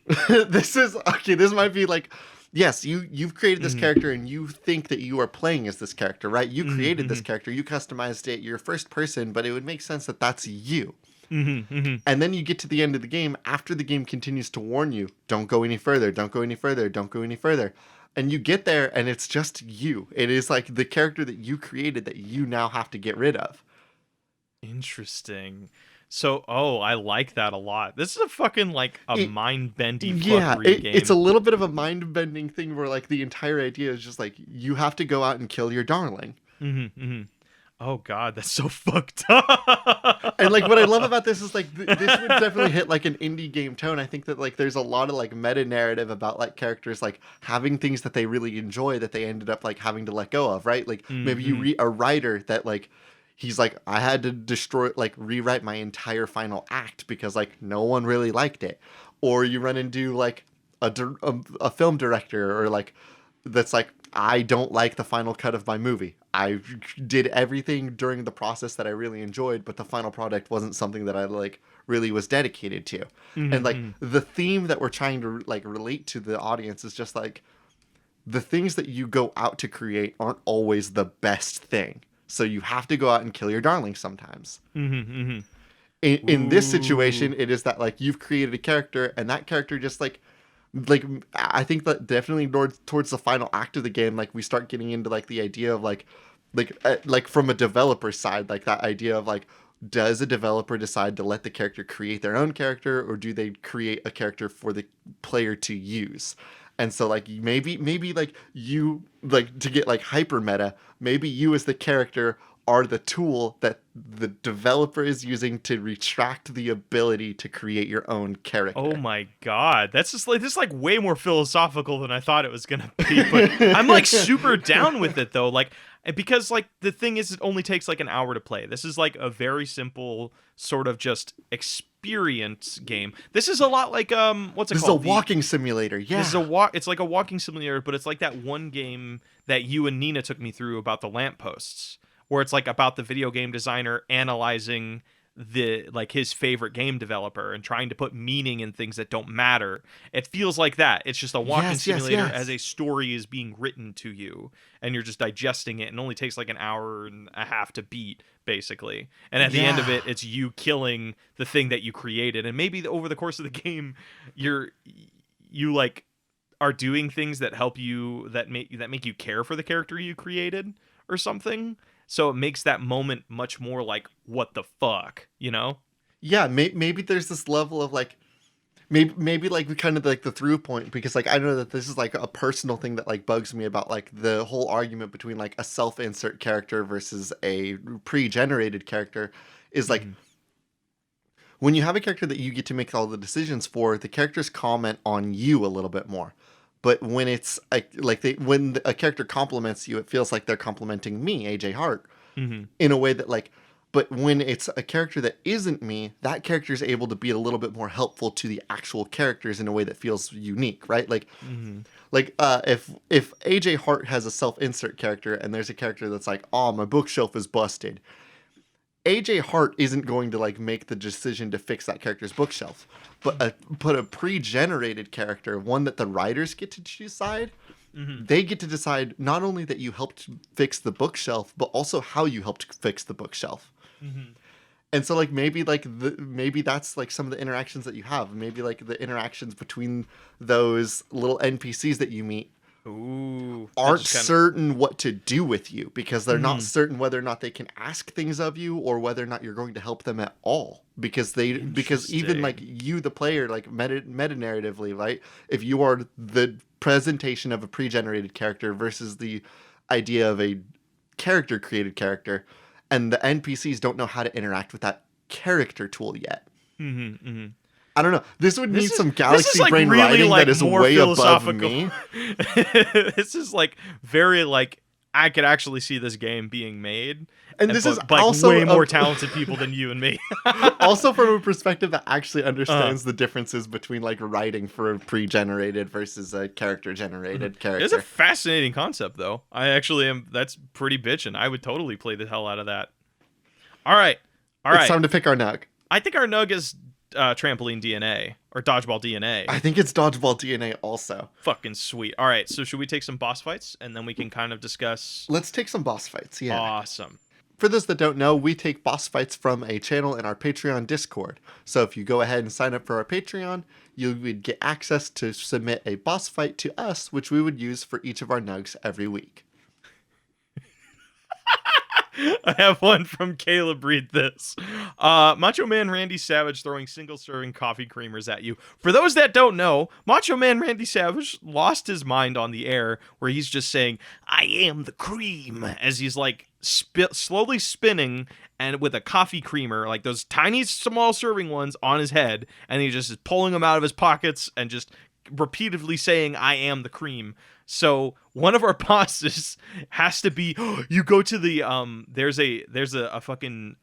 this is okay? This might be like, yes, you've created this character and you think that you are playing as this character, right? You created this character, you customized it, you're first person, but it would make sense that that's you. And then you get to the end of the game after the game continues to warn you, don't go any further, don't go any further, don't go any further. And you get there and it's just you. It is like the character that you created that you now have to get rid of.
Interesting. So, oh, I like that a lot. This is a fucking like a mind-bendy
Yeah,
fuckery game.
it's a little bit of a mind-bending thing where like the entire idea is just like you have to go out and kill your darling.
Oh God, that's so fucked up.
And like what I love about this is like this would definitely hit like an indie game tone. I think that like there's a lot of like meta narrative about like characters like having things that they really enjoy that they ended up like having to let go of, right? Like maybe you read a writer that like he's like, I had to rewrite my entire final act because like no one really liked it. Or you run into like a film director or like that's like, I don't like the final cut of my movie. I did everything during the process that I really enjoyed, but the final product wasn't something that I like really was dedicated to. And like the theme that we're trying to like relate to the audience is just like the things that you go out to create aren't always the best thing. So you have to go out and kill your darling sometimes. In this situation, it is that like you've created a character and that character just like I think that definitely towards the final act of the game, like we start getting into like the idea of like from a developer side, like that idea of like, does a developer decide to let the character create their own character or do they create a character for the player to use? And so like maybe like you like to get like hyper meta, maybe you as the character are the tool that the developer is using to retract the ability to create your own character.
Oh my God, that's just like this is like way more philosophical than I thought it was gonna be. But I'm like super down with it though, like because like the thing is, it only takes like an hour to play. This is like a very simple sort of just experience game. This is a lot like what's it called?
This is a walking simulator. Yeah,
this is It's like a walking simulator, but it's like that one game that you and Nina took me through about the lampposts, where it's like about the video game designer analyzing the like his favorite game developer and trying to put meaning in things that don't matter. It feels like that. It's just a walking simulator as a story is being written to you and you're just digesting it, and it only takes like an hour and a half to beat basically. And at the end of it, it's you killing the thing that you created. And maybe over the course of the game you like are doing things that help you that make you care for the character you created or something. So it makes that moment much more like, what the fuck, you know?
Yeah, maybe there's this level of like, maybe like kind of like the through point, because like I know that this is like a personal thing that like bugs me about like the whole argument between like a self-insert character versus a pre-generated character is like when you have a character that you get to make all the decisions for, the characters comment on you a little bit more. but when it's when a character compliments you, it feels like they're complimenting me, AJ Hart, in a way that like. But when it's a character that isn't me, that character is able to be a little bit more helpful to the actual characters in a way that feels unique, right? Like, if AJ Hart has a self-insert character and there's a character that's like, "Oh, my bookshelf is busted," AJ Hart isn't going to like make the decision to fix that character's bookshelf, but a pre-generated character, one that the writers get to decide. They get to decide not only that you helped fix the bookshelf, but also how you helped fix the bookshelf. And so like maybe that's like some of the interactions that you have. Maybe like the interactions between those little NPCs that you meet aren't certain what to do with you, because they're not certain whether or not they can ask things of you or whether or not you're going to help them at all. Because even like you, the player, like meta narratively, right? If you are the presentation of a pre-generated character versus the idea of a character created character, and the NPCs don't know how to interact with that character tool yet. I don't know. This would need some galaxy
like
brain
really
writing
like
that is
more
way above
philosophical.
me.
This is like very like I could actually see this game being made.
And this is
like
also
way more talented people than you and me.
Also from a perspective that actually understands the differences between like writing for a pre-generated versus a character-generated character.
It's a fascinating concept, though. I actually am. That's pretty bitchin'. I would totally play the hell out of that. All right.
It's time to pick our nug.
I think our nug is trampoline D.N.A. or dodgeball D.N.A.
I think it's dodgeball D.N.A. also.
Fucking sweet. All right. So should we take some boss fights and then we can kind of discuss?
Let's take some boss fights. Yeah.
Awesome.
For those that don't know, we take boss fights from a channel in our Patreon Discord. So if you go ahead and sign up for our Patreon, you would get access to submit a boss fight to us, which we would use for each of our nugs every week.
I have one from Caleb. Read this. Macho Man Randy Savage throwing single-serving coffee creamers at you. For those that don't know, Macho Man Randy Savage lost his mind on the air where he's just saying, "I am the cream," as he's like slowly spinning and with a coffee creamer, like those tiny small serving ones, on his head, and he just is pulling them out of his pockets and just repeatedly saying, "I am the cream." So one of our bosses has to be. You go to the There's a fucking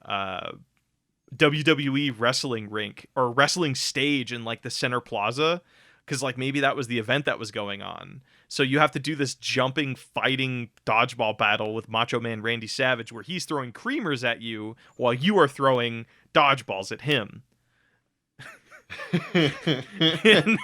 WWE wrestling rink or wrestling stage in like the center plaza, because like maybe that was the event that was going on. So you have to do this jumping, fighting dodgeball battle with Macho Man Randy Savage, where he's throwing creamers at you while you are throwing dodgeballs at him. And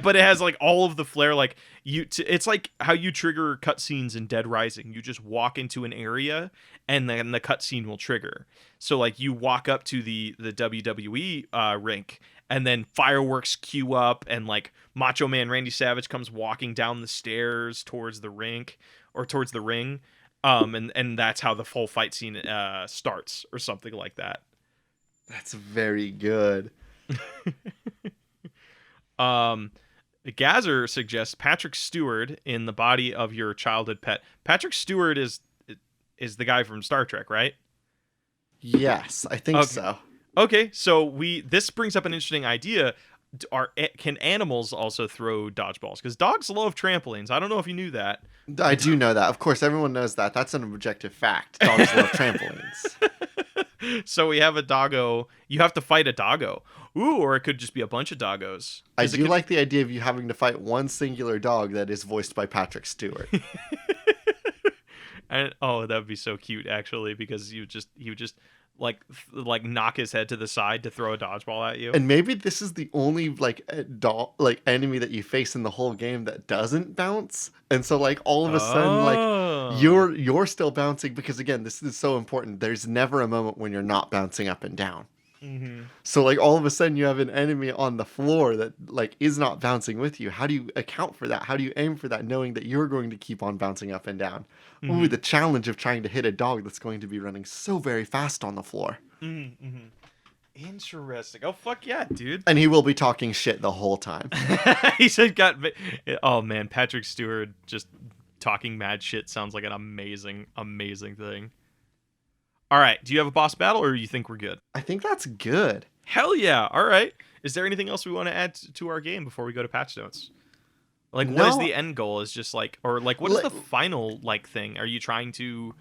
but it has like all of the flair, like it's like how you trigger cutscenes in Dead Rising. You just walk into an area and then the cutscene will trigger. So like you walk up to the WWE rink and then fireworks queue up and like Macho Man Randy Savage comes walking down the stairs towards the rink or towards the ring, and that's how the full fight scene starts or something like that.
That's very good.
Gazer suggests Patrick Stewart in the body of your childhood pet. Patrick Stewart is the guy from Star Trek, right?
Yes, I think so.
Okay, so this brings up an interesting idea. Can animals also throw dodgeballs? Because dogs love trampolines. I don't know if you knew that.
I do know that. Of course, everyone knows that. That's an objective fact. Dogs love trampolines.
So we have a doggo. You have to fight a doggo. Ooh, or it could just be a bunch of doggos.
I do like the idea of you having to fight one singular dog that is voiced by Patrick Stewart.
And that would be so cute, actually, because he would just like knock his head to the side to throw a dodgeball at you.
And maybe this is the only enemy that you face in the whole game that doesn't bounce. And so like all of a sudden like you're still bouncing, because again, this is so important. There's never a moment when you're not bouncing up and down.
Mm-hmm.
So like all of a sudden you have an enemy on the floor that like is not bouncing with you. How do you account for that? How do you aim for that, knowing that you're going to keep on bouncing up and down? Mm-hmm. Ooh, the challenge of trying to hit a dog that's going to be running so very fast on the floor.
Mm-hmm. Interesting. Oh fuck yeah, dude.
And he will be talking shit the whole time.
He said, "Oh man, Patrick Stewart just talking mad shit sounds like an amazing, amazing thing." All right, do you have a boss battle, or you think we're good?
I think that's good.
Hell yeah. All right. Is there anything else we want to add to our game before we go to patch notes? Like, what is the end goal? Is just like, or like, what is the final like thing? Are you trying to?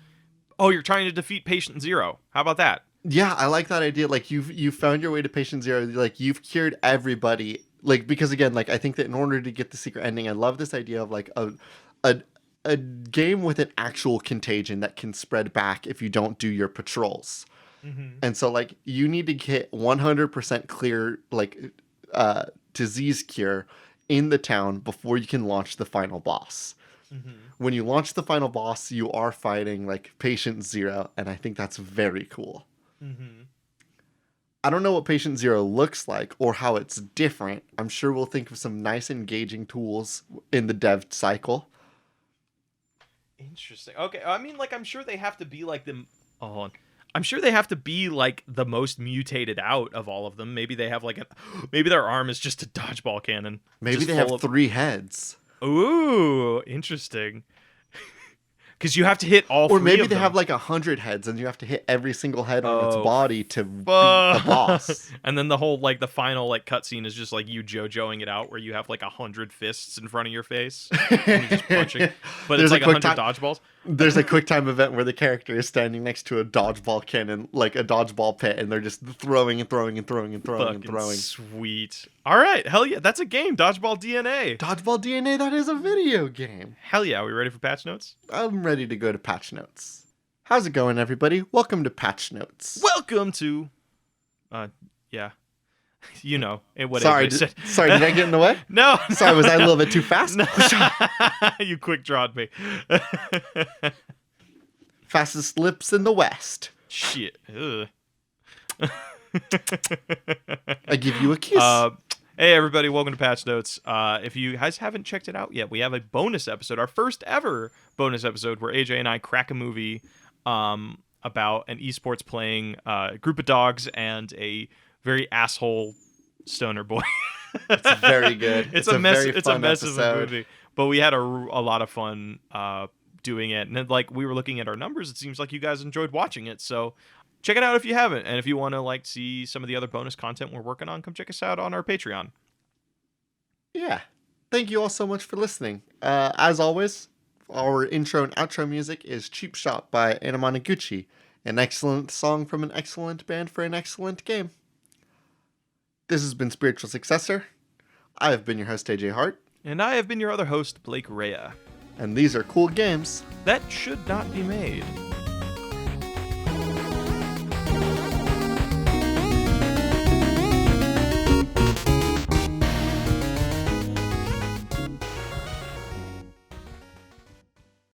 Oh, you're trying to defeat Patient Zero. How about that?
Yeah, I like that idea. Like you found your way to Patient Zero. Like you've cured everybody. Like because again, like I think that in order to get the secret ending, I love this idea of like a game with an actual contagion that can spread back if you don't do your patrols.
Mm-hmm.
And so like you need to get 100% clear like disease cure in the town before you can launch the final boss.
Mm-hmm.
When you launch the final boss, you are fighting like Patient Zero, and I think that's very cool.
Mm-hmm.
I don't know what Patient Zero looks like or how it's different. I'm sure we'll think of some nice engaging tools in the dev cycle.
Interesting. Okay, I mean, like, I'm sure they have to be like the. Oh, hold on. I'm sure they have to be like the most mutated out of all of them. Maybe they have like maybe their arm is just a dodgeball cannon.
Maybe they have 3 heads.
Ooh, interesting. Because you have to hit all.
Or
3
maybe
of
they
them.
have like 100 heads, and you have to hit every single head on its body to beat the boss.
And then the whole like the final like cutscene is just like you JoJoing it out, where you have like 100 fists in front of your face, and you're just punching. But
There's
it's like
a quick
100 dodgeballs.
There's a quick time event where the character is standing next to a dodgeball cannon, like a dodgeball pit, and they're just throwing and throwing and throwing and throwing and throwing.
Sweet. All right, hell yeah, that's a game. Dodgeball D.N.A.
Dodgeball D.N.A. That is a video game.
Hell yeah, are we ready for patch notes?
I'm ready to go to patch notes. How's it going, everybody? Welcome to patch notes.
Welcome to, yeah, you know, what
sorry, did I get in the way?
No.
Sorry, was I a little bit too fast?
No. You quick drawed me.
Fastest lips in the West.
Shit. Ugh.
I give you a kiss.
Hey everybody, welcome to Patch Notes. If you guys haven't checked it out yet, we have a bonus episode, our first ever bonus episode, where AJ and I crack a movie about an esports playing group of dogs and a very asshole stoner boy.
It's very good.
It's a mess.
Very
It's a
fun
mess of a
episode.
movie, but we had a lot of fun doing it, and then, like, we were looking at our numbers. It seems like you guys enjoyed watching it, so check it out if you haven't. And if you want to like see some of the other bonus content we're working on, come check us out on our Patreon.
Yeah. Thank you all so much for listening. As always, our intro and outro music is Cheap Shot by Anamanaguchi, an excellent song from an excellent band for an excellent game. This has been Spiritual Successor. I have been your host, AJ Hart.
And I have been your other host, Blake Rea.
And these are cool games
that should not be made.